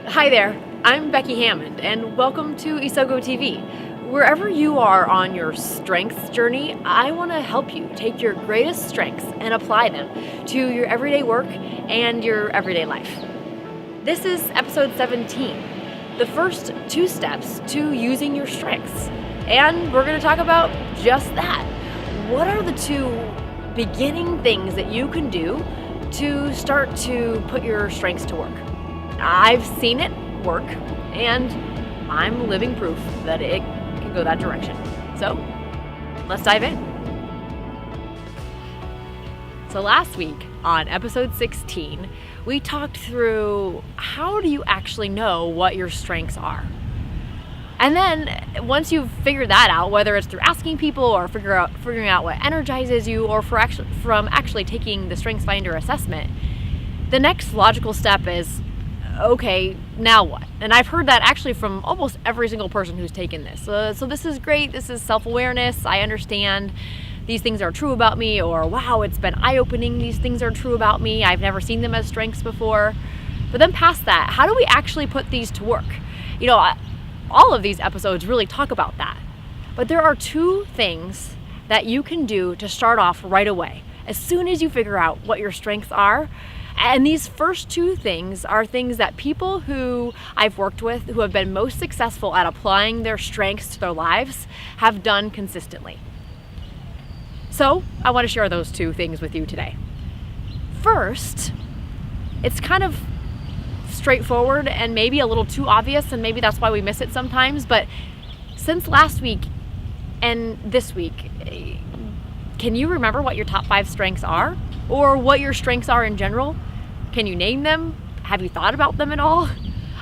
Hi there, I'm Becky Hammond, and welcome to Isogo TV. Wherever you are on your strengths journey, I want to help you take your greatest strengths and apply them to your everyday work and your everyday life. This is episode 17, the first 2 steps to using your strengths. And we're going to talk about just that. What are the 2 beginning things that you can do to start to put your strengths to work? I've seen it work, and I'm living proof that it can go that direction. So, let's dive in. So last week on episode 16, we talked through how do you actually know what your strengths are? And then once you've figured that out, whether it's through asking people or figuring out what energizes you, or from actually taking the StrengthsFinder assessment, the next logical step is, okay, now what? And I've heard that actually from almost every single person who's taken this. So this is great. This is self-awareness. I understand these things are true about me, or wow, it's been eye-opening. These things are true about me. I've never seen them as strengths before. But then past that, how do we actually put these to work? You know, all of these episodes really talk about that. But there are 2 things that you can do to start off right away, as soon as you figure out what your strengths are. And these first 2 things are things that people who I've worked with who have been most successful at applying their strengths to their lives have done consistently. So I want to share those 2 things with you today. First, it's kind of straightforward and maybe a little too obvious, and maybe that's why we miss it sometimes, but since last week and this week, can you remember what your top 5 strengths are? Or what your strengths are in general? Can you name them? Have you thought about them at all?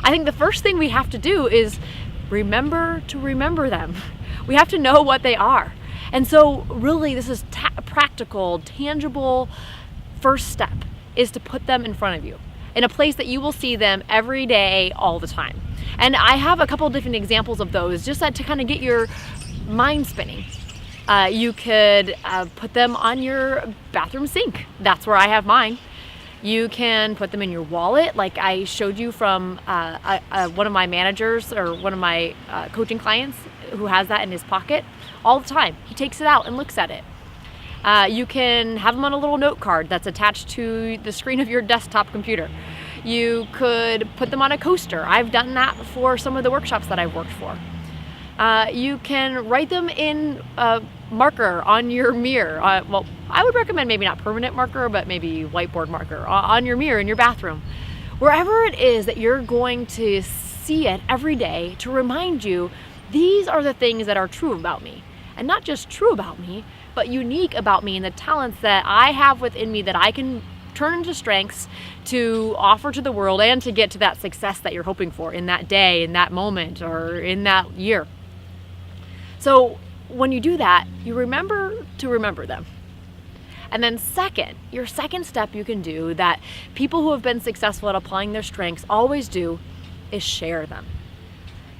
I think the first thing we have to do is remember to remember them. We have to know what they are. And so really this is practical, tangible first step is to put them in front of you in a place that you will see them every day, all the time. And I have a couple different examples of those just to kind of get your mind spinning. You could put them on your bathroom sink. That's where I have mine. You can put them in your wallet, like I showed you from one of my managers or one of my coaching clients who has that in his pocket all the time. He takes it out and looks at it. You can have them on a little note card that's attached to the screen of your desktop computer. You could put them on a coaster. I've done that for some of the workshops that I've worked for. You can write them in a marker on your mirror. Well, I would recommend maybe not permanent marker, but maybe whiteboard marker on your mirror in your bathroom. Wherever it is that you're going to see it every day to remind you, these are the things that are true about me. And not just true about me, but unique about me and the talents that I have within me that I can turn into strengths to offer to the world and to get to that success that you're hoping for in that day, in that moment, or in that year. So when you do that, you remember to remember them. And then second, your second step you can do that people who have been successful at applying their strengths always do is share them.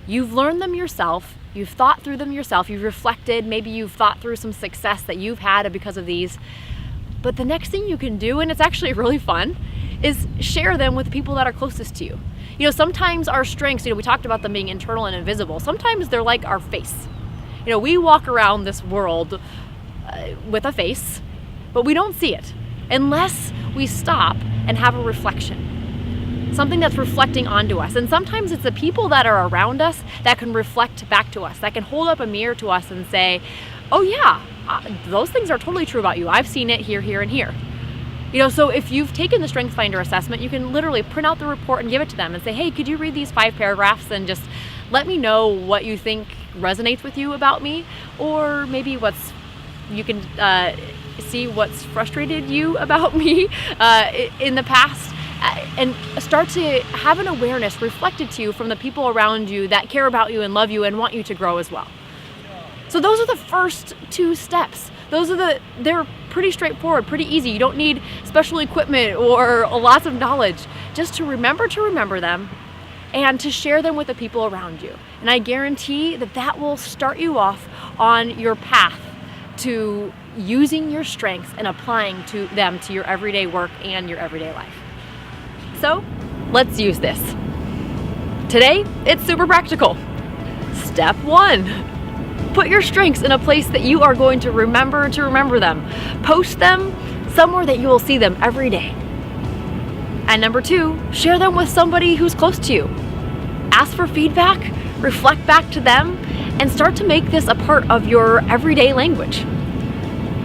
You've learned them yourself, you've thought through them yourself, you've reflected, maybe you've thought through some success that you've had because of these. But the next thing you can do, and it's actually really fun, is share them with people that are closest to you. You know, sometimes our strengths, we talked about them being internal and invisible. Sometimes they're like our face. You know, we walk around this world with a face, but we don't see it unless we stop and have a reflection, something that's reflecting onto us. And sometimes it's the people that are around us that can reflect back to us, that can hold up a mirror to us and say, oh yeah, those things are totally true about you. I've seen it here, here, and here. You know, so if you've taken the StrengthsFinder assessment, you can literally print out the report and give it to them and say, hey, could you read these 5 paragraphs and just let me know what you think resonates with you about me, or maybe you can see what's frustrated you about me in the past, and start to have an awareness reflected to you from the people around you that care about you and love you and want you to grow as well. So those are the first 2 steps. They're pretty straightforward, pretty easy. You don't need special equipment or lots of knowledge, just to remember them and to share them with the people around you. And I guarantee that will start you off on your path to using your strengths and applying them to your everyday work and your everyday life. So let's use this. Today, it's super practical. Step 1, put your strengths in a place that you are going to remember them. Post them somewhere that you will see them every day. And number 2, share them with somebody who's close to you. Ask for feedback, reflect back to them, and start to make this a part of your everyday language.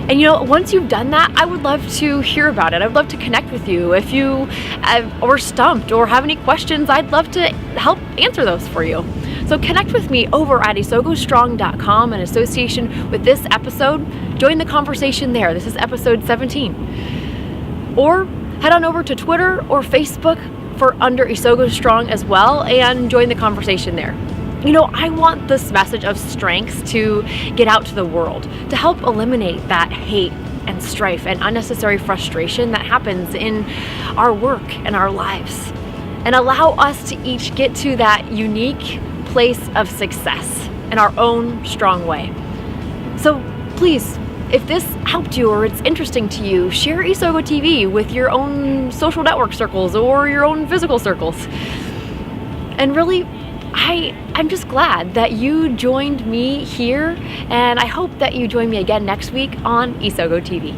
And once you've done that, I would love to hear about it. I'd love to connect with you. If you are stumped or have any questions, I'd love to help answer those for you. So connect with me over at isogostrong.com in association with this episode. Join the conversation there. This is episode 17. Or head on over to Twitter or Facebook for under Isogo Strong as well and join the conversation there. I want this message of strengths to get out to the world, to help eliminate that hate and strife and unnecessary frustration that happens in our work and our lives, and allow us to each get to that unique place of success in our own strong way. So please, if this helped you or it's interesting to you, share Isogo TV with your own social network circles or your own physical circles. And really, I'm just glad that you joined me here, and I hope that you join me again next week on Isogo TV.